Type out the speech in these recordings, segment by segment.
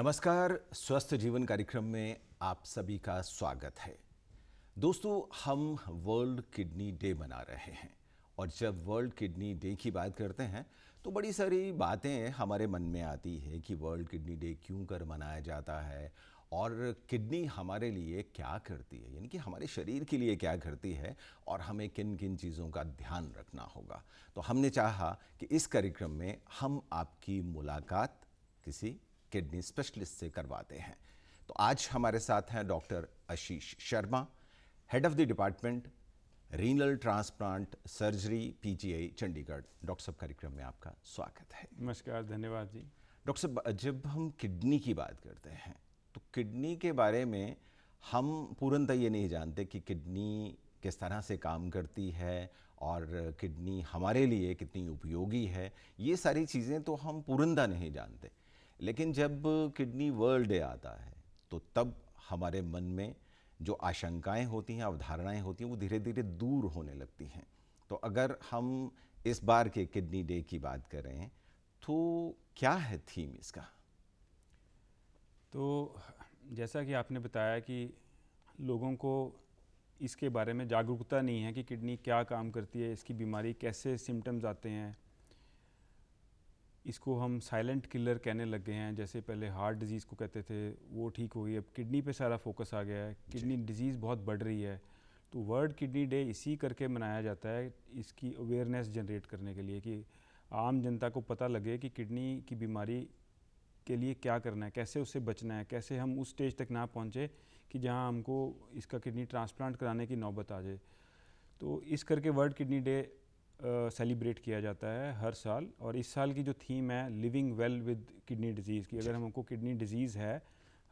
नमस्कार। स्वस्थ जीवन कार्यक्रम में आप सभी का स्वागत है। दोस्तों, हम वर्ल्ड किडनी डे मना रहे हैं और जब वर्ल्ड किडनी डे की बात करते हैं तो बड़ी सारी बातें हमारे मन में आती है कि वर्ल्ड किडनी डे क्यों कर मनाया जाता है और किडनी हमारे लिए क्या करती है, यानी कि हमारे शरीर के लिए क्या करती है और हमें किन किन चीज़ों का ध्यान रखना होगा। तो हमने चाहा कि इस कार्यक्रम में हम आपकी मुलाकात किसी किडनी स्पेशलिस्ट से करवाते हैं। तो आज हमारे साथ हैं doctor Ashish Sharma, head of the department renal transplant surgery PGI Chandigarh. Doctor साहब, कार्यक्रम में आपका स्वागत है। नमस्कार, धन्यवाद जी। डॉक्टर साहब, जब हम किडनी की बात करते हैं तो किडनी के बारे में हम पूर्णतः ये नहीं जानते कि किडनी किस तरह से काम करती है और किडनी हमारे लिए कितनी उपयोगी है। ये सारी चीज़ें तो हम पूर्णतः नहीं जानते, लेकिन जब किडनी वर्ल्ड डे आता है तो तब हमारे मन में जो आशंकाएं होती हैं, अवधारणाएं होती हैं, वो धीरे धीरे दूर होने लगती हैं। तो अगर हम इस बार के किडनी डे की बात करें तो क्या है थीम इसका? तो जैसा कि आपने बताया कि लोगों को इसके बारे में जागरूकता नहीं है कि किडनी क्या काम करती है, इसकी बीमारी कैसे सिम्टम्स आते हैं। इसको हम साइलेंट किलर कहने लग गए हैं। जैसे पहले हार्ट डिजीज़ को कहते थे, वो ठीक हो गई, अब किडनी पे सारा फोकस आ गया है। किडनी डिजीज़ बहुत बढ़ रही है, तो वर्ल्ड किडनी डे इसी करके मनाया जाता है, इसकी अवेयरनेस जनरेट करने के लिए कि आम जनता को पता लगे कि किडनी की बीमारी के लिए क्या करना है, कैसे उससे बचना है, कैसे हम उस स्टेज तक ना पहुँचे कि जहाँ हमको इसका किडनी ट्रांसप्लांट कराने की नौबत आ जाए। तो इस करके वर्ल्ड किडनी डे सेलिब्रेट किया जाता है हर साल। और इस साल की जो थीम है living well with kidney disease की, अगर हमको किडनी डिजीज़ है,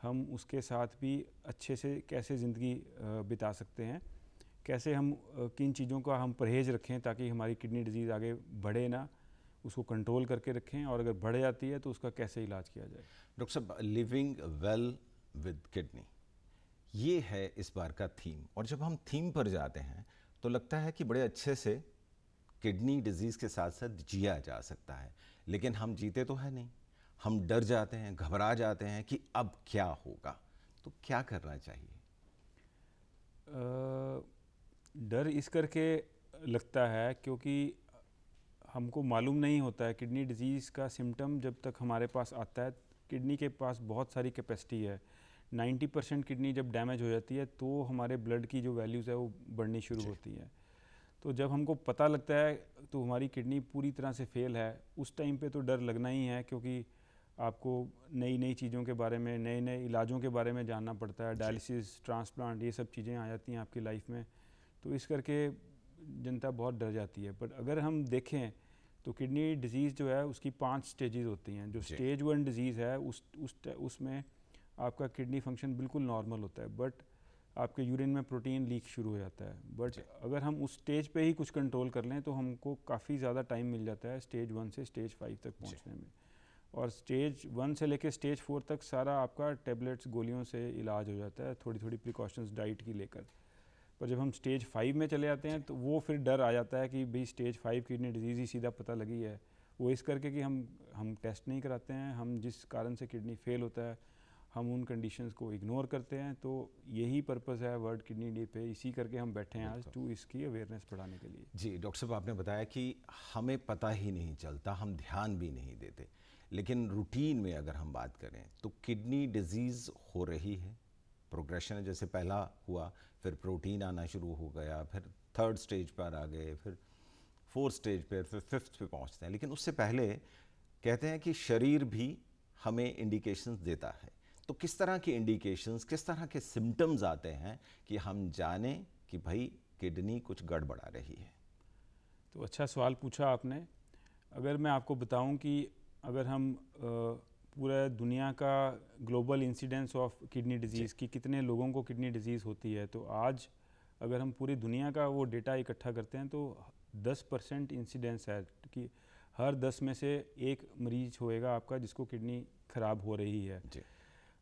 हम उसके साथ भी अच्छे से कैसे ज़िंदगी बिता सकते हैं, कैसे हम किन चीज़ों का हम परहेज़ रखें ताकि हमारी किडनी डिजीज़ आगे बढ़े ना, उसको कंट्रोल करके रखें, और अगर बढ़ जाती है तो उसका कैसे इलाज किया जाए। डॉक्टर साहब, लिविंग वेल विद किडनी, ये है इस बार का थीम। और जब हम थीम पर जाते हैं तो लगता है कि बड़े अच्छे से किडनी डिजीज़ के साथ साथ जिया जा सकता है, लेकिन हम जीते तो है नहीं। हम डर जाते हैं, घबरा जाते हैं कि अब क्या होगा। तो क्या करना चाहिए? डर इस करके लगता है क्योंकि हमको मालूम नहीं होता है किडनी डिजीज़ का सिम्टम जब तक हमारे पास आता है। किडनी के पास बहुत सारी कैपेसिटी है। 90% किडनी जब डैमेज हो जाती है तो हमारे ब्लड की जो वैल्यूज़ है वो बढ़नी शुरू होती है। तो जब हमको पता लगता है तो हमारी किडनी पूरी तरह से फेल है, उस टाइम पे तो डर लगना ही है, क्योंकि आपको नई नई चीज़ों के बारे में, नए नए इलाजों के बारे में जानना पड़ता है। डायलिसिस, ट्रांसप्लांट, ये सब चीज़ें आ जाती हैं आपकी लाइफ में। तो इस करके जनता बहुत डर जाती है। पर अगर हम देखें तो किडनी डिजीज़ जो है उसकी 5 स्टेजेस होती हैं। जो स्टेज 1 डिजीज़ है उसमें आपका किडनी फंक्शन बिल्कुल नॉर्मल होता है, बट आपके यूरिन में प्रोटीन लीक शुरू हो जाता है। बट अगर हम उस स्टेज पे ही कुछ कंट्रोल कर लें तो हमको काफ़ी ज़्यादा टाइम मिल जाता है स्टेज 1 से स्टेज 5 तक पहुंचने में। और स्टेज 1 से लेकर स्टेज 4 तक सारा आपका टेबलेट्स, गोलियों से इलाज हो जाता है, थोड़ी थोड़ी प्रिकॉशंस डाइट की लेकर। पर जब हम स्टेज 5 में चले जाते हैं तो वो फिर डर आ जाता है कि भाई स्टेज 5 किडनी डिजीज़ ही सीधा पता लगी है। वो इस करके कि हम टेस्ट नहीं कराते हैं, हम जिस कारण से किडनी फेल होता है हम उन कंडीशंस को इग्नोर करते हैं। तो यही पर्पज़ है वर्ल्ड किडनी डे पे, इसी करके हम बैठे हैं आज टू इसकी अवेयरनेस बढ़ाने के लिए। जी डॉक्टर साहब, आपने बताया कि हमें पता ही नहीं चलता, हम ध्यान भी नहीं देते, लेकिन रूटीन में अगर हम बात करें तो किडनी डिजीज़ हो रही है, प्रोग्रेशन है। जैसे पहला हुआ, फिर प्रोटीन आना शुरू हो गया, फिर 3rd स्टेज पर आ गए, फिर 4th स्टेज पर, फिर 5th पे पहुंचते हैं। लेकिन उससे पहले कहते हैं कि शरीर भी हमें इंडिकेशंस देता है। तो किस तरह की इंडिकेशंस, किस तरह के सिम्टम्स आते हैं कि हम जानें कि भाई किडनी कुछ गड़बड़ा रही है? तो अच्छा सवाल पूछा आपने। अगर मैं आपको बताऊं कि अगर हम पूरा दुनिया का global incidence of kidney disease की कितने लोगों को किडनी डिजीज़ होती है, तो आज अगर हम पूरी दुनिया का वो डेटा इकट्ठा करते हैं तो 10% इंसिडेंस है कि हर 10 में से एक मरीज होएगा आपका जिसको किडनी ख़राब हो रही है। जी।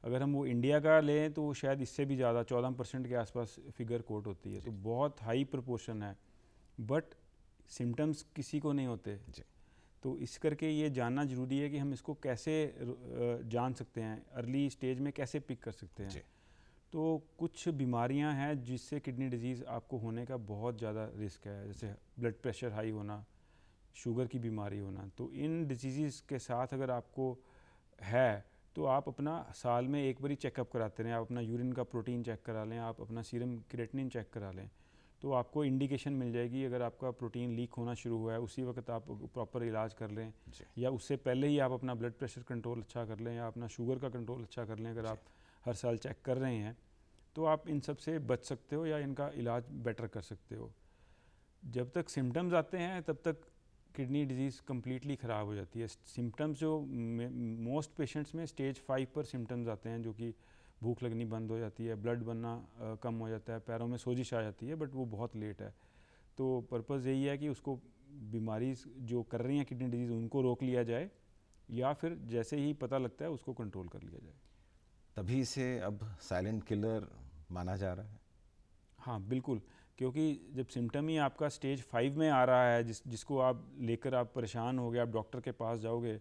अगर हम वो इंडिया का लें तो शायद इससे भी ज़्यादा 14% के आसपास फिगर कोट होती है। तो बहुत हाई प्रपोर्शन है, बट सिम्टम्स किसी को नहीं होते। जी। तो इस करके ये जानना ज़रूरी है कि हम इसको कैसे जान सकते हैं, अर्ली स्टेज में कैसे पिक कर सकते हैं। तो कुछ बीमारियां हैं जिससे किडनी डिजीज़ आपको होने का बहुत ज़्यादा रिस्क है, जैसे ब्लड प्रेशर हाई होना, शुगर की बीमारी होना। तो इन डिजीज़ के साथ अगर आपको है तो आप अपना साल में एक बारी चेकअप कराते रहें, आप अपना यूरिन का प्रोटीन चेक करा लें, आप अपना सीरम क्रिएटिनिन चेक करा लें, तो आपको इंडिकेशन मिल जाएगी। अगर आपका प्रोटीन लीक होना शुरू हुआ है उसी वक्त आप प्रॉपर इलाज कर लें, या उससे पहले ही आप अपना ब्लड प्रेशर कंट्रोल अच्छा कर लें, या अपना शुगर का कंट्रोल अच्छा कर लें। अगर आप हर साल चेक कर रहे हैं तो आप इन सब से बच सकते हो या इनका इलाज बेटर कर सकते हो। जब तक सिम्टम्स आते हैं तब तक किडनी डिजीज़ कम्प्लीटली ख़राब हो जाती है। सिम्टम्स जो मोस्ट पेशेंट्स में स्टेज 5 पर सिम्टम्स आते हैं, जो कि भूख लगनी बंद हो जाती है, ब्लड बनना कम हो जाता है, पैरों में सोजिश आ जाती है, बट वो बहुत लेट है। तो पर्पज़ यही है कि उसको बीमारी जो कर रही हैं किडनी डिजीज़ उनको रोक लिया जाए, या फिर जैसे ही पता लगता है उसको कंट्रोल कर लिया जाए। तभी इसे अब साइलेंट किलर माना जा रहा है। हाँ बिल्कुल, क्योंकि जब सिम्टम ही आपका स्टेज 5 में आ रहा है, जिसको आप लेकर आप परेशान हो गए, आप डॉक्टर के पास जाओगे,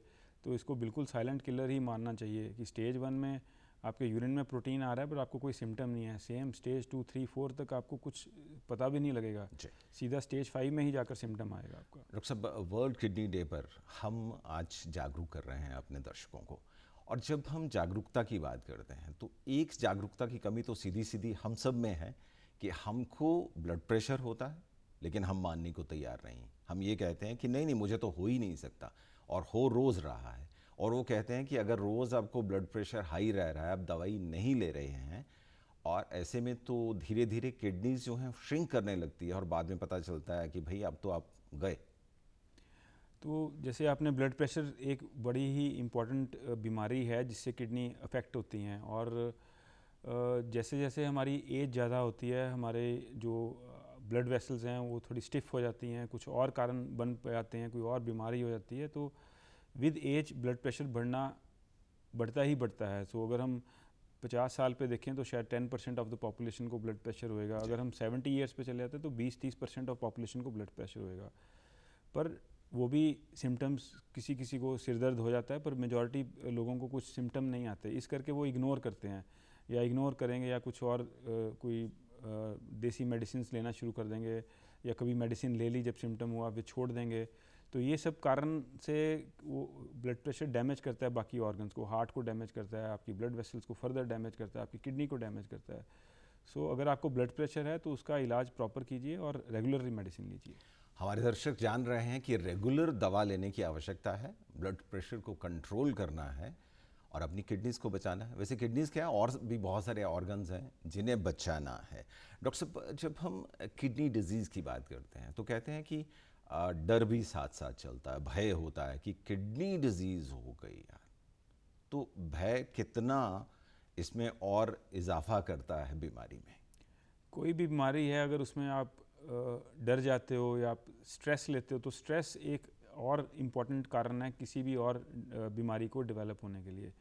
तो इसको बिल्कुल साइलेंट किलर ही मानना चाहिए कि स्टेज 1 में आपके यूरिन में प्रोटीन आ रहा है पर आपको कोई सिम्टम नहीं है, सेम स्टेज 2, 3, 4 तक आपको कुछ पता भी नहीं लगेगा, सीधा स्टेज 5 में ही जाकर सिम्टम आएगा आपका। डॉक्टर साहब, वर्ल्ड किडनी डे पर हम आज जागरूक कर रहे हैं अपने दर्शकों को, और जब हम जागरूकता की बात करते हैं तो एक जागरूकता की कमी तो सीधी सीधी हम सब में है कि हमको ब्लड प्रेशर होता है लेकिन हम मानने को तैयार नहीं। हम ये कहते हैं कि नहीं नहीं, मुझे तो हो ही नहीं सकता, और हो रोज़ रहा है। और वो कहते हैं कि अगर रोज़ आपको ब्लड प्रेशर हाई रह रहा है, आप दवाई नहीं ले रहे हैं, और ऐसे में तो धीरे धीरे किडनीज जो हैं श्रिंक करने लगती है, और बाद में पता चलता है कि भाई अब तो आप गए। तो जैसे आपने ब्लड प्रेशर एक बड़ी ही इम्पॉर्टेंट बीमारी है जिससे किडनी अफेक्ट होती हैं, और जैसे जैसे हमारी एज ज़्यादा होती है हमारे जो ब्लड वेसल्स हैं वो थोड़ी स्टिफ हो जाती हैं, कुछ और कारण बन जाते हैं, कोई और बीमारी हो जाती है, तो विद एज ब्लड प्रेशर बढ़ता ही बढ़ता है। सो अगर हम 50 साल पे देखें तो शायद 10% ऑफ द पॉपुलेशन को ब्लड प्रेशर होएगा। अगर हम 70 ईयर्स पे चले जाते हैं तो 20-30% ऑफ पॉपुलेशन को ब्लड प्रेशर होएगा। पर वो भी सिम्टम्स किसी किसी को सिर दर्द हो जाता है, पर मेजॉरिटी लोगों को कुछ सिम्टम नहीं आते, इस करके वो इग्नोर करते हैं, या इग्नोर करेंगे या कुछ और कोई देसी मेडिसिन लेना शुरू कर देंगे, या कभी मेडिसिन ले ली जब सिम्टम हुआ फिर छोड़ देंगे। तो ये सब कारण से वो ब्लड प्रेशर डैमेज करता है बाकी ऑर्गन्स को, हार्ट को डैमेज करता है, आपकी ब्लड वेसल्स को फर्दर डैमेज करता है, आपकी किडनी को डैमेज करता है। सो अगर आपको ब्लड प्रेशर है तो उसका इलाज प्रॉपर कीजिए और रेगुलरली मेडिसिन लीजिए। हमारे दर्शक जान रहे हैं कि रेगुलर दवा लेने की आवश्यकता है, ब्लड प्रेशर को कंट्रोल करना है और अपनी किडनीज को बचाना है। वैसे किडनीज क्या है, और भी बहुत सारे ऑर्गन्स हैं जिन्हें बचाना है। डॉक्टर साहब, जब हम किडनी डिजीज़ की बात करते हैं तो कहते हैं कि डर भी साथ साथ चलता है, भय होता है कि किडनी डिजीज़ हो गई यार। तो भय कितना इसमें और इजाफा करता है बीमारी में? कोई भी बीमारी है अगर उसमें आप डर जाते हो या आप स्ट्रेस लेते हो, तो स्ट्रेस एक और इम्पॉर्टेंट कारण है किसी भी और बीमारी को डेवलप होने के लिए।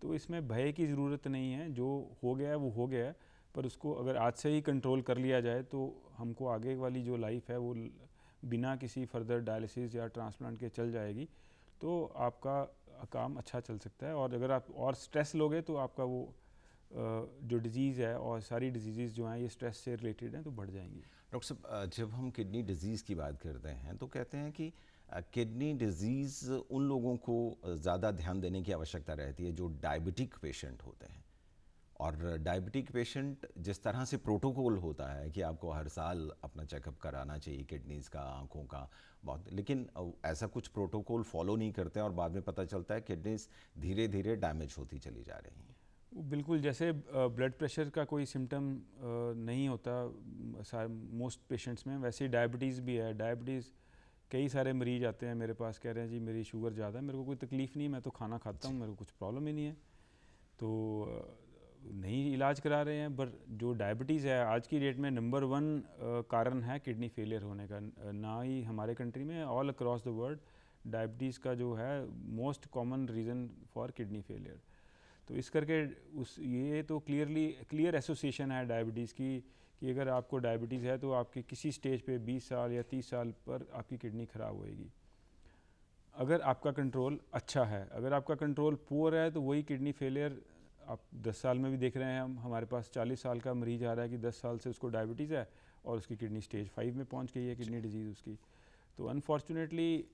तो इसमें भय की ज़रूरत नहीं है, जो हो गया है वो हो गया है, पर उसको अगर आज से ही कंट्रोल कर लिया जाए तो हमको आगे वाली जो लाइफ है वो बिना किसी फर्दर डायलिसिस या ट्रांसप्लांट के चल जाएगी, तो आपका काम अच्छा चल सकता है। और अगर आप और स्ट्रेस लोगे तो आपका वो जो डिज़ीज़ है, और सारी डिजीज़ जो हैं ये स्ट्रेस से रिलेटेड हैं, तो बढ़ जाएंगी। डॉक्टर साहब, जब हम किडनी डिजीज़ की बात करते हैं तो कहते हैं कि किडनी डिजीज़ उन लोगों को ज़्यादा ध्यान देने की आवश्यकता रहती है जो डायबिटिक पेशेंट होते हैं। और डायबिटिक पेशेंट जिस तरह से प्रोटोकॉल होता है कि आपको हर साल अपना चेकअप कराना चाहिए किडनीज़ का, आँखों का, बहुत, लेकिन ऐसा कुछ प्रोटोकॉल फॉलो नहीं करते हैं और बाद में पता चलता है किडनीज़ धीरे धीरे डैमेज होती चली जा रही हैं। बिल्कुल, जैसे ब्लड प्रेशर का कोई सिम्टम नहीं होता मोस्ट पेशेंट्स में, वैसे ही डायबिटीज़ भी है। डायबिटीज़ कई सारे मरीज आते हैं मेरे पास, कह रहे हैं जी मेरी शुगर ज़्यादा है, मेरे को कोई तकलीफ़ नहीं है, मैं तो खाना खाता हूँ, मेरे को कुछ प्रॉब्लम ही नहीं है, तो नहीं इलाज करा रहे हैं। पर जो डायबिटीज़ है आज की डेट में नंबर 1 कारण है किडनी फेलियर होने का, ना ही हमारे कंट्री में, all across the world diabetes का जो है most common reason for kidney failure. तो इस करके ये तो क्लियर एसोसिएशन है डायबिटीज़ की, कि अगर आपको डायबिटीज़ है तो आपके किसी स्टेज पे 20 साल या 30 साल पर आपकी किडनी ख़राब होएगी। अगर आपका कंट्रोल अच्छा है, अगर आपका कंट्रोल पुअर है तो वही किडनी फेलियर आप 10 साल में भी देख रहे हैं। हम हमारे पास 40 साल का मरीज आ रहा है कि 10 साल से उसको डायबिटीज़ है और उसकी किडनी स्टेज 5 में पहुंच गई है, किडनी डिजीज़ उसकी। तो अनफॉर्चुनेटली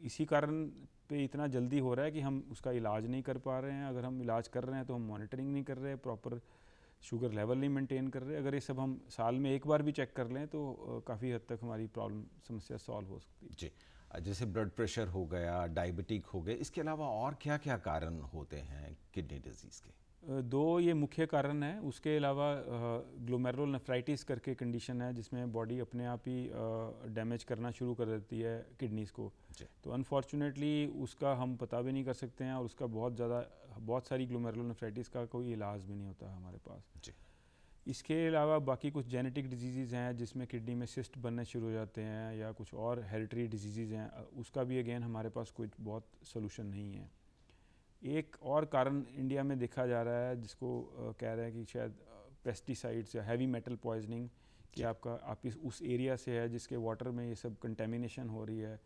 इसी कारण पे इतना जल्दी हो रहा है कि हम उसका इलाज नहीं कर पा रहे हैं। अगर हम इलाज कर रहे हैं तो हम मॉनिटरिंग नहीं कर रहे, प्रॉपर शुगर लेवल नहीं मेंटेन कर रहे। अगर ये सब हम साल में एक बार भी चेक कर लें तो काफ़ी हद तक हमारी प्रॉब्लम समस्या सॉल्व हो सकती है। जी। जैसे ब्लड प्रेशर हो गया, डायबिटिक हो गए, इसके अलावा और क्या क्या कारण होते हैं किडनी डिजीज़ के? दो ये मुख्य कारण हैं। उसके अलावा ग्लोमेरुलोनेफ्राइटिस करके कंडीशन है जिसमें बॉडी अपने आप ही डैमेज करना शुरू कर देती है किडनीज़ को। जी। तो अनफॉर्चुनेटली उसका हम पता भी नहीं कर सकते हैं और उसका बहुत सारी ग्लोमेरुलोनेफ्राइटिस का कोई इलाज भी नहीं होता है हमारे पास। जी। इसके अलावा बाकी कुछ जेनेटिक डिजीज़ हैं जिसमें किडनी में सिस्ट बनने शुरू हो जाते हैं, या कुछ और हेरिटरी डिजीज़ हैं, उसका भी अगेन हमारे पास कोई बहुत सोल्यूशन नहीं है। एक और कारण इंडिया में देखा जा रहा है जिसको कह रहे हैं कि शायद पेस्टिसाइड्स या हैवी मेटल पॉइजनिंग, कि आप उस एरिया से है जिसके वाटर में ये सब कंटेमिनेशन हो रही है,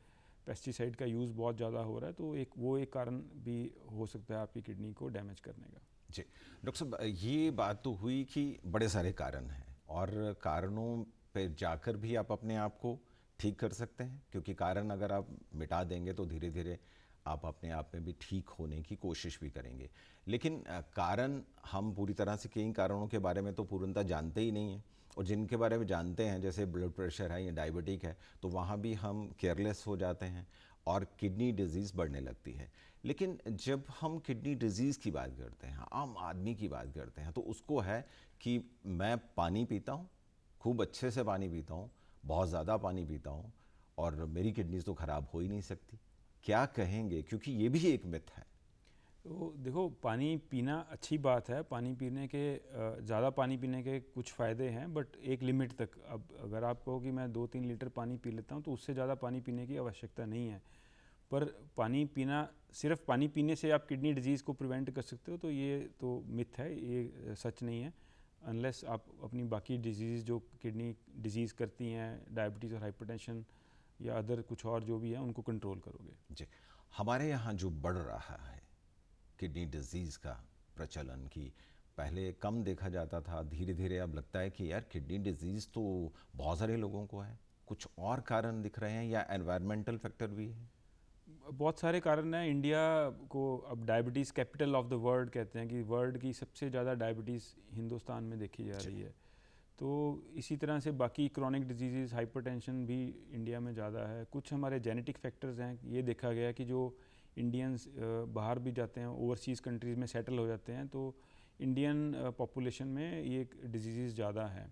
पेस्टिसाइड का यूज़ बहुत ज़्यादा हो रहा है। तो एक कारण भी हो सकता है आपकी किडनी को डैमेज करने का। जी। डॉक्टर साहब, ये बात तो हुई कि बड़े सारे कारण हैं और कारणों पे जाकर भी आप अपने आप को ठीक कर सकते हैं, क्योंकि कारण अगर आप मिटा देंगे तो धीरे धीरे आप अपने आप में भी ठीक होने की कोशिश भी करेंगे। लेकिन कारण हम पूरी तरह से कई कारणों के बारे में तो पूर्णतः जानते ही नहीं हैं, और जिनके बारे में जानते हैं जैसे ब्लड प्रेशर है या डायबिटिक है तो वहाँ भी हम केयरलेस हो जाते हैं और किडनी डिजीज़ बढ़ने लगती है। लेकिन जब हम किडनी डिजीज़ की बात करते हैं, आम आदमी की बात करते हैं, तो उसको है कि मैं पानी पीता हूँ, खूब अच्छे से पानी पीता हूँ, बहुत ज़्यादा पानी पीता हूँ और मेरी किडनीज तो ख़राब हो ही नहीं सकती। क्या कहेंगे, क्योंकि ये भी एक मिथ है। तो देखो, पानी पीना अच्छी बात है। पानी पीने के ज़्यादा पानी पीने के कुछ फ़ायदे हैं, बट एक लिमिट तक। अब अगर आप कहो कि मैं 2-3 लीटर पानी पी लेता हूँ तो उससे ज़्यादा पानी पीने की आवश्यकता नहीं है। पर पानी पीना, सिर्फ पानी पीने से आप किडनी डिजीज़ को प्रिवेंट कर सकते हो, तो ये तो मिथ है, ये सच नहीं है। अनलेस आप अपनी बाकी डिजीज़ जो किडनी डिजीज़ करती हैं, डायबिटीज़ और हाइपरटेंशन या अदर कुछ और जो भी है, उनको कंट्रोल करोगे। जी। हमारे यहाँ जो बढ़ रहा है किडनी डिजीज़ का प्रचलन, की पहले कम देखा जाता था, धीरे धीरे अब लगता है कि यार किडनी डिजीज़ तो बहुत सारे लोगों को है। कुछ और कारण दिख रहे हैं या एनवायरमेंटल फैक्टर भी है? बहुत सारे कारण हैं। इंडिया को अब diabetes capital of the world कहते हैं, कि वर्ल्ड की सबसे ज़्यादा डायबिटीज़ हिंदुस्तान में देखी जा रही है। तो इसी तरह से बाकी क्रॉनिक डिजीज़, हाइपरटेंशन भी इंडिया में ज़्यादा है। कुछ हमारे जेनेटिक फैक्टर्स हैं। ये देखा गया कि जो इंडियंस बाहर भी जाते हैं, ओवरसीज़ कंट्रीज़ में सेटल हो जाते हैं, तो इंडियन पॉपुलेशन में ये डिजीज़ ज़्यादा है,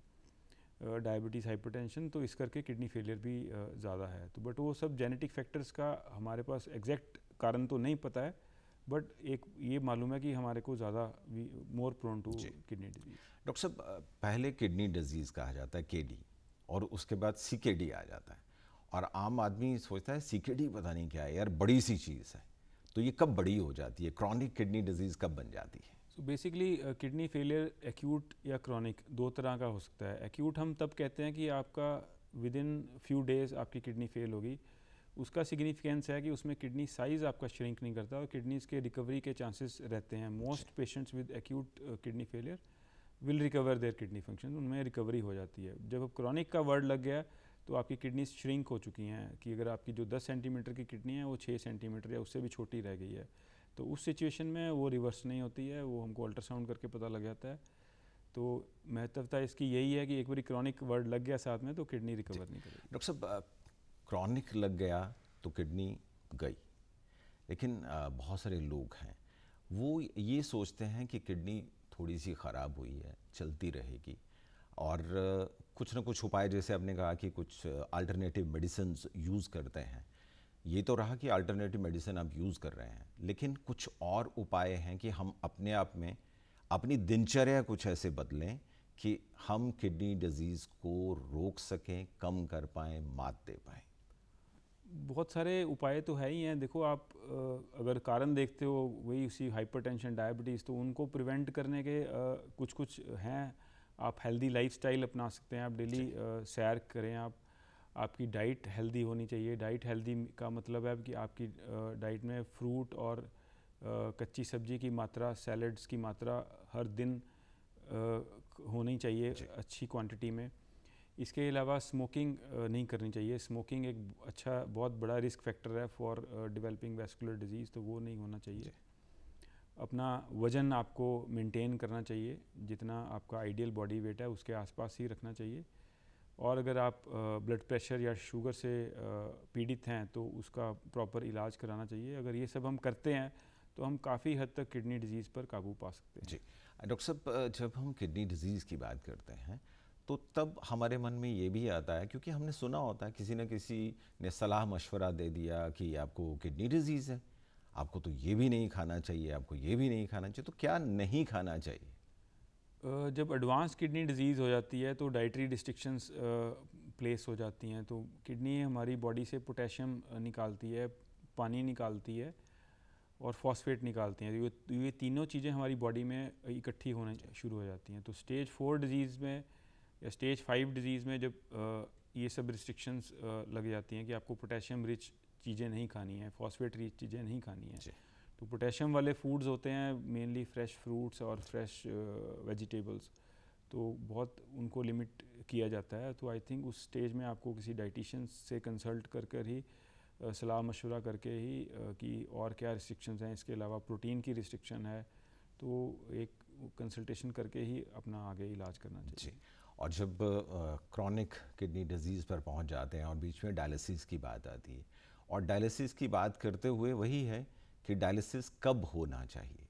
डायबिटीज़, हाइपरटेंशन। तो इस करके किडनी फेलियर भी ज़्यादा है। तो बट वो सब जेनेटिक फैक्टर्स का हमारे पास एग्जैक्ट कारण तो नहीं पता है, बट एक ये मालूम है कि हमारे को ज़्यादा more prone to kidney disease. Doctor साहब, पहले किडनी डिजीज़ कहा जाता है केडी, और उसके बाद सीकेडी आ जाता है, और आम आदमी सोचता है सीकेडी पता नहीं क्या है यार, बड़ी सी चीज़ है। तो ये कब बड़ी हो जाती है? क्रॉनिक किडनी डिजीज़ कब बन जाती है? So basically kidney failure acute या क्रॉनिक दो तरह का हो सकता है। एक्यूट हम तब कहते हैं कि आपका विद इन फ्यू डेज़ आपकी किडनी फेल होगी। उसका सिग्निफिकेंस है कि उसमें किडनी साइज़ आपका श्रिंक नहीं करता और किडनीज़ के रिकवरी के चांसेस रहते हैं। Most patients with acute kidney failure will recover their kidney function, उनमें रिकवरी हो जाती है। जब क्रॉनिक का वर्ड लग गया तो आपकी किडनी श्रिंक हो चुकी हैं, कि अगर आपकी जो 10 सेंटीमीटर की किडनी है वो 6 सेंटीमीटर या उससे भी छोटी रह गई है, तो उस सिचुएशन में वो रिवर्स नहीं होती है, वो हमको अल्ट्रासाउंड करके पता लग जाता है। तो महत्वता इसकी यही है कि एक बार क्रॉनिक वर्ड लग गया साथ में तो किडनी रिकवर नहीं करेगी। डॉक्टर साहब, क्रॉनिक लग गया तो किडनी गई, लेकिन बहुत सारे लोग हैं वो ये सोचते हैं कि किडनी थोड़ी सी ख़राब हुई है, चलती रहेगी, और कुछ ना कुछ उपाय, जैसे आपने कहा कि कुछ अल्टरनेटिव मेडिसिन यूज़ करते हैं। ये तो रहा कि अल्टरनेटिव मेडिसिन आप यूज़ कर रहे हैं, लेकिन कुछ और उपाय हैं कि हम अपने आप में अपनी दिनचर्या कुछ ऐसे बदलें कि हम किडनी डिजीज़ को रोक सकें, कम कर पाएँ, मात दे पाएँ। बहुत सारे उपाय तो है ही हैं। देखो, आप अगर कारण देखते हो वही उसी हाइपरटेंशन, डायबिटीज़, तो उनको प्रिवेंट करने के कुछ कुछ हैं। आप हेल्दी लाइफस्टाइल अपना सकते हैं। आप डेली सैर करें, आप आपकी डाइट हेल्दी होनी चाहिए। डाइट हेल्दी का मतलब है कि आपकी डाइट में फ्रूट और कच्ची सब्जी की मात्रा, सैलड्स की मात्रा हर दिन होनी चाहिए अच्छी क्वांटिटी में। इसके अलावा स्मोकिंग नहीं करनी चाहिए। स्मोकिंग एक अच्छा बहुत बड़ा रिस्क फैक्टर है फॉर डेवलपिंग वैस्कुलर डिजीज़, तो वो नहीं होना चाहिए। अपना वज़न आपको मेंटेन करना चाहिए, जितना आपका आइडियल बॉडी वेट है उसके आसपास ही रखना चाहिए। और अगर आप ब्लड प्रेशर या शुगर से पीड़ित हैं तो उसका प्रॉपर इलाज कराना चाहिए। अगर ये सब हम करते हैं तो हम काफ़ी हद तक किडनी डिजीज़ पर काबू पा सकते हैं। जी डॉक्टर साहब, जब हम किडनी डिजीज़ की बात करते हैं तो तब हमारे मन में ये भी आता है, क्योंकि हमने सुना होता है किसी न किसी ने सलाह मशवरा दे दिया कि आपको किडनी डिजीज़ है, आपको तो ये भी नहीं खाना चाहिए, आपको ये भी नहीं खाना चाहिए, तो क्या नहीं खाना चाहिए? जब एडवांस किडनी डिजीज़ हो जाती है तो डाइटरी रिस्ट्रिक्शंस प्लेस हो जाती हैं। तो किडनी हमारी बॉडी से पोटेशियम निकालती है, पानी निकालती है और फॉस्फेट निकालती हैं। ये तीनों चीज़ें हमारी बॉडी में इकट्ठी होने शुरू हो जाती हैं। तो स्टेज 4 डिजीज़ में या स्टेज 5 डिजीज़ में जब ये सब रिस्ट्रिक्शंस लग जाती हैं कि आपको पोटेशियम रिच चीज़ें नहीं खानी है, फॉस्फेट रिच चीज़ें नहीं खानी है, तो पोटेशियम वाले फूड्स होते हैं मेनली फ्रेश फ्रूट्स और फ्रेश वेजिटेबल्स, तो बहुत उनको लिमिट किया जाता है। तो आई थिंक उस स्टेज में आपको किसी डाइटिशियन से कंसल्ट कर ही सलाह मशवरा करके ही कि और क्या रिस्ट्रिक्शंस हैं, इसके अलावा प्रोटीन की रिस्ट्रिक्शन है, तो एक कंसल्टेशन करके ही अपना आगे इलाज करना चाहिए। जी। और जब क्रॉनिक किडनी डिजीज़ पर पहुंच जाते हैं और बीच में डायलिसिस की बात आती है, और डायलिसिस की बात करते हुए वही है कि डायलिसिस कब होना चाहिए।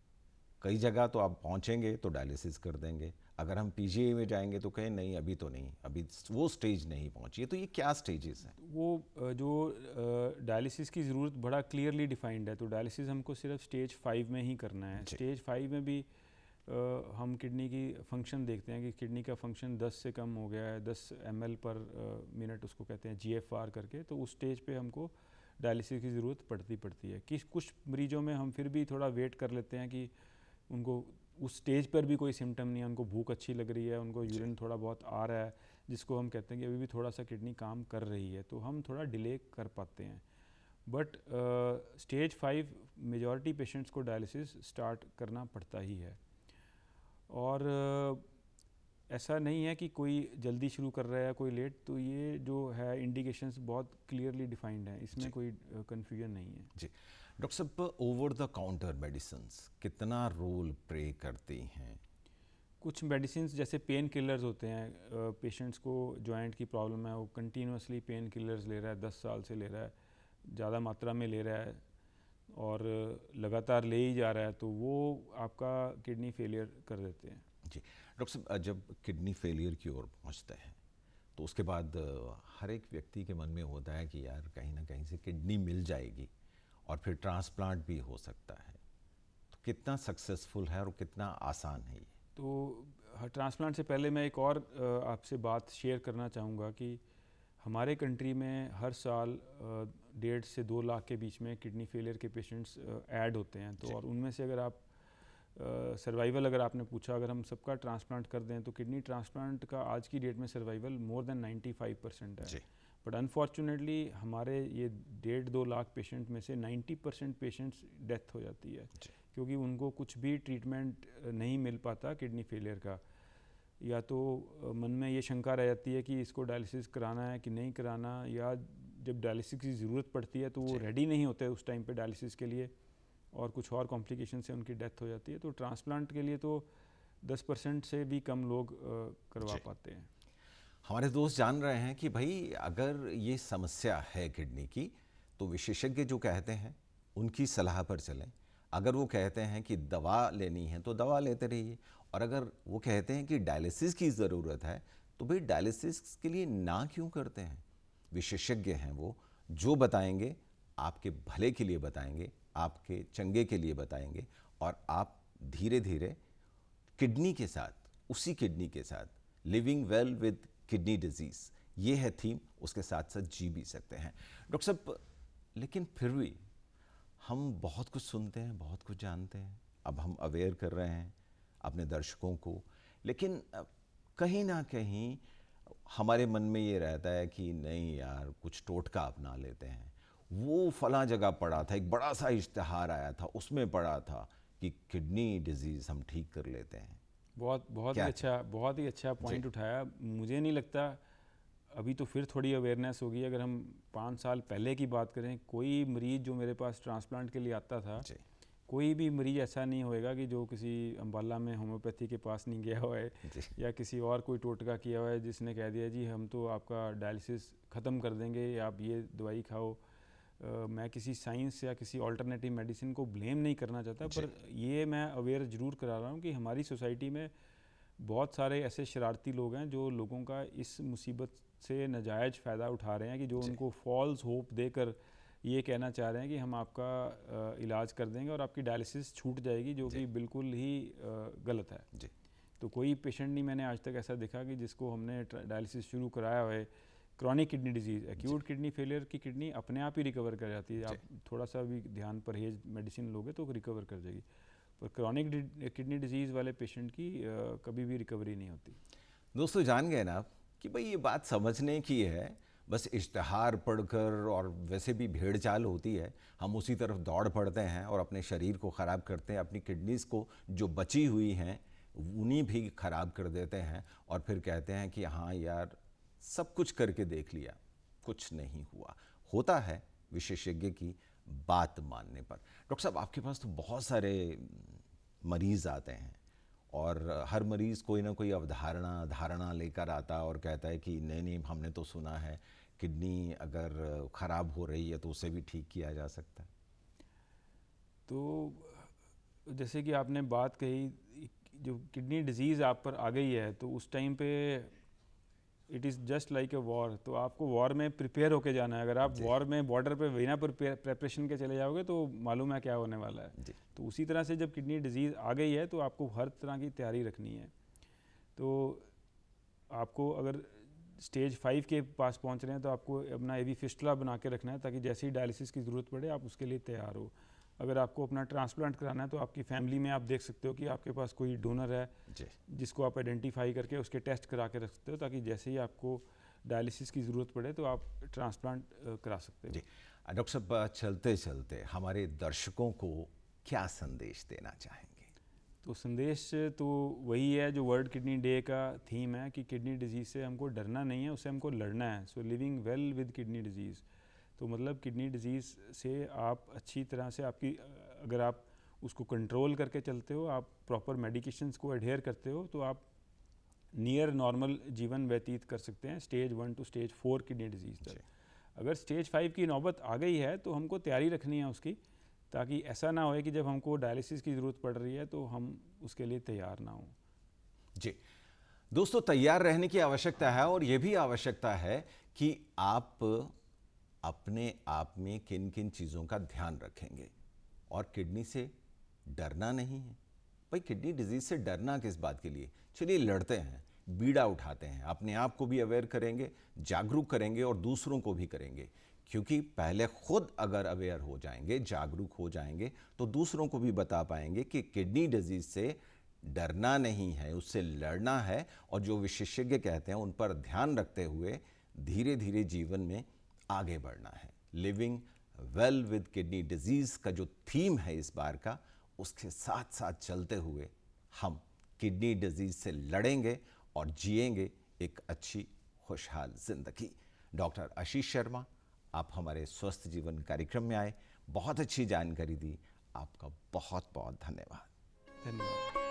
कई जगह तो आप पहुंचेंगे तो डायलिसिस कर देंगे, अगर हम पीजीआई में जाएंगे तो कहें नहीं अभी तो नहीं, अभी वो स्टेज नहीं पहुंची है। तो ये क्या स्टेजेस हैं? वो जो डायलिसिस की ज़रूरत बड़ा क्लियरली डिफाइंड है। तो डायलिसिस हमको सिर्फ स्टेज 5 में ही करना है। स्टेज 5 में भी हम किडनी की फंक्शन देखते हैं कि किडनी का फंक्शन 10 से कम हो गया है, 10 ml पर मिनट उसको कहते हैं GFR करके, तो उस स्टेज पे हमको डायलिसिस की ज़रूरत पड़ती है। कुछ मरीजों में हम फिर भी थोड़ा वेट कर लेते हैं कि उनको उस स्टेज पर भी कोई सिम्टम नहीं है, उनको भूख अच्छी लग रही है, उनको यूरिन थोड़ा बहुत आ रहा है, जिसको हम कहते हैं कि अभी भी थोड़ा सा किडनी काम कर रही है, तो हम थोड़ा डिले कर पाते हैं। बट स्टेज 5 मेजॉरिटी पेशेंट्स को डायलिसिस स्टार्ट करना पड़ता ही है। और ऐसा नहीं है कि कोई जल्दी शुरू कर रहा है कोई लेट, तो ये जो है इंडिकेशंस बहुत क्लियरली डिफाइंड हैं, इसमें कोई कन्फ्यूजन नहीं है। जी डॉक्टर साहब, ओवर द काउंटर मेडिसिन्स कितना रोल प्ले करती हैं? कुछ मेडिसिन जैसे पेन किलर्स होते हैं, पेशेंट्स को जॉइंट की प्रॉब्लम है, वो कंटिन्यूसली पेन किलर्स ले रहा है, 10 साल से ले रहा है, ज़्यादा मात्रा में ले रहा है और लगातार ले ही जा रहा है, तो वो आपका किडनी फेलियर कर देते हैं। जी डॉक्टर साहब, जब किडनी फेलियर की ओर पहुंचते हैं तो उसके बाद हर एक व्यक्ति के मन में होता है कि यार कहीं ना कहीं से किडनी मिल जाएगी और फिर ट्रांसप्लांट भी हो सकता है। तो कितना सक्सेसफुल है और कितना आसान है ये? तो ट्रांसप्लांट से पहले मैं एक और आपसे बात शेयर करना चाहूँगा कि हमारे कंट्री में हर साल 1.5 से 2 लाख के बीच में किडनी फेलियर के पेशेंट्स ऐड होते हैं। तो और उनमें से अगर आप सर्वाइवल, अगर आपने पूछा, अगर हम सबका ट्रांसप्लांट कर दें तो किडनी ट्रांसप्लांट का आज की डेट में सर्वाइवल मोर देन 95% है। बट अनफॉर्चुनेटली हमारे ये 1.5-2 लाख पेशेंट में से 90% पेशेंट्स डेथ हो जाती है, क्योंकि उनको कुछ भी ट्रीटमेंट नहीं मिल पाता किडनी फेलियर का। या तो मन में ये शंका रह जाती है कि इसको डायलिसिस कराना है कि नहीं कराना, या जब डायलिसिस की ज़रूरत पड़ती है तो वो रेडी नहीं होते उस टाइम पे डायलिसिस के लिए, और कुछ और कॉम्प्लिकेशन से उनकी डेथ हो जाती है। तो ट्रांसप्लांट के लिए तो 10% से भी कम लोग करवा पाते हैं। हमारे दोस्त जान रहे हैं कि भाई अगर ये समस्या है किडनी की तो विशेषज्ञ जो कहते हैं उनकी सलाह पर चलें। अगर वो कहते हैं कि दवा लेनी है तो दवा लेते रहिए, और अगर वो कहते हैं कि डायलिसिस की ज़रूरत है तो भाई डायलिसिस के लिए ना क्यों करते हैं। विशेषज्ञ हैं वो, जो बताएंगे आपके भले के लिए बताएंगे, आपके चंगे के लिए बताएंगे, और आप धीरे धीरे किडनी के साथ, उसी किडनी के साथ living well with kidney disease, ये है थीम, उसके साथ साथ जी भी सकते हैं। डॉक्टर साहब, लेकिन फिर भी हम बहुत कुछ सुनते हैं, बहुत कुछ जानते हैं, अब हम अवेयर कर रहे हैं अपने दर्शकों को, लेकिन कहीं ना कहीं हमारे मन में ये रहता है कि नहीं यार, कुछ टोटका अपना लेते हैं। वो फलां जगह पड़ा था, एक बड़ा सा इश्तिहार आया था, उसमें पड़ा था कि किडनी डिजीज़ हम ठीक कर लेते हैं। क्या बहुत ही अच्छा जी। पॉइंट उठाया। मुझे नहीं लगता, अभी तो फिर थोड़ी अवेयरनेस होगी। अगर हम 5 साल पहले की बात करें, कोई मरीज़ जो मेरे पास ट्रांसप्लांट के लिए आता था, जी। कोई भी मरीज़ ऐसा नहीं होएगा कि जो किसी अम्बाला में होम्योपैथी के पास नहीं गया हुआ है जी। या किसी और कोई टोटका किया हुआ है जिसने कह दिया जी हम तो आपका डायलिसिस ख़त्म कर देंगे, आप ये दवाई खाओ। मैं किसी साइंस या किसी ऑल्टरनेटिव मेडिसिन को ब्लेम नहीं करना चाहता, जी। पर ये मैं अवेयर ज़रूर करा रहा हूँ कि हमारी सोसाइटी में बहुत सारे ऐसे शरारती लोग हैं जो लोगों का इस मुसीबत से नाजायज़ फ़ायदा उठा रहे हैं, कि जो जी। उनको फॉल्स होप देकर ये कहना चाह रहे हैं कि हम आपका इलाज कर देंगे और आपकी डायलिसिस छूट जाएगी, जो जी। कि बिल्कुल ही गलत है। जी। तो कोई पेशेंट नहीं मैंने आज तक ऐसा देखा कि जिसको हमने डायलिसिस शुरू कराया हुआ है। Chronic kidney disease, acute kidney failure की किडनी अपने आप ही रिकवर कर जाती है, जी। आप थोड़ा सा भी ध्यान परहेज मेडिसिन लोगे तो रिकवर कर जाएगी। पर क्रॉनिक किडनी डिजीज़ वाले पेशेंट की कभी भी रिकवरी नहीं होती। दोस्तों, जान गए ना आप कि भाई ये बात समझने की है। बस इश्तिहार पढ़कर, और वैसे भी भेड़ चाल होती है, हम उसी तरफ दौड़ पड़ते हैं और अपने शरीर को ख़राब करते हैं, अपनी किडनीज़ को जो बची हुई हैं उन्हीं भी ख़राब कर देते हैं, और फिर कहते हैं कि हाँ यार, सब कुछ करके देख लिया, कुछ नहीं हुआ। होता है विशेषज्ञ की बात मानने पर। डॉक्टर साहब, आपके पास तो बहुत सारे मरीज़ आते हैं, और हर मरीज़ कोई ना कोई धारणा लेकर आता और कहता है कि नहीं नहीं, हमने तो सुना है किडनी अगर ख़राब हो रही है तो उसे भी ठीक किया जा सकता है। तो जैसे कि आपने बात कही, जो किडनी डिजीज़ आप पर आ गई है तो उस टाइम पे it is just like a war. तो आपको वॉर में प्रिपेयर होके जाना है। अगर आप वॉर में बॉर्डर पे बिना प्रेपरेशन के चले जाओगे तो मालूम है क्या होने वाला है। जी। तो उसी तरह से जब किडनी डिजीज़ आ गई है तो आपको हर तरह की तैयारी रखनी है। तो आपको अगर स्टेज 5 के पास पहुंच रहे हैं तो आपको अपना एवी फिस्टुला बना के रखना है, ताकि जैसे ही डायलिसिस की ज़रूरत पड़े आप उसके लिए तैयार हो। अगर आपको अपना ट्रांसप्लांट कराना है तो आपकी फैमिली में आप देख सकते हो कि आपके पास कोई डोनर है जी। जिसको आप आइडेंटिफाई करके उसके टेस्ट करा के रख सकते हो, ताकि जैसे ही आपको डायलिसिस की ज़रूरत पड़े तो आप ट्रांसप्लांट करा सकते हो। जी। डॉक्टर साहब, चलते चलते हमारे दर्शकों को क्या संदेश देना चाहेंगे? तो संदेश तो वही है जो वर्ल्ड किडनी डे का थीम है, कि किडनी डिजीज़ से हमको डरना नहीं है, उससे हमको लड़ना है। So living well with kidney disease, तो मतलब किडनी डिजीज़ से आप अच्छी तरह से आपकी, अगर आप उसको कंट्रोल करके चलते हो, आप प्रॉपर मेडिकेशंस को एडहेयर करते हो, तो आप नियर नॉर्मल जीवन व्यतीत कर सकते हैं stage 1 to stage 4 kidney disease तक। अगर स्टेज 5 की नौबत आ गई है तो हमको तैयारी रखनी है उसकी, ताकि ऐसा ना होए कि जब हमको डायलिसिस की ज़रूरत पड़ रही है तो हम उसके लिए तैयार ना हों। जी। दोस्तों, तैयार रहने की आवश्यकता है, और ये भी आवश्यकता है कि आप अपने आप में किन किन चीज़ों का ध्यान रखेंगे। और किडनी से डरना नहीं है। भाई, किडनी डिजीज़ से डरना किस बात के लिए? चलिए लड़ते हैं, बीड़ा उठाते हैं, अपने आप को भी अवेयर करेंगे, जागरूक करेंगे और दूसरों को भी करेंगे। क्योंकि पहले खुद अगर अवेयर हो जाएंगे, जागरूक हो जाएंगे, तो दूसरों को भी बता पाएंगे कि किडनी डिजीज़ से डरना नहीं है, उससे लड़ना है, और जो विशेषज्ञ कहते हैं उन पर ध्यान रखते हुए धीरे धीरे जीवन में आगे बढ़ना है। Living well with kidney disease का जो थीम है इस बार का, उसके साथ साथ चलते हुए हम किडनी डिजीज़ से लड़ेंगे और जिएंगे एक अच्छी खुशहाल ज़िंदगी। डॉक्टर आशीष शर्मा, आप हमारे स्वस्थ जीवन कार्यक्रम में आए, बहुत अच्छी जानकारी दी, आपका बहुत बहुत धन्यवाद। धन्यवाद।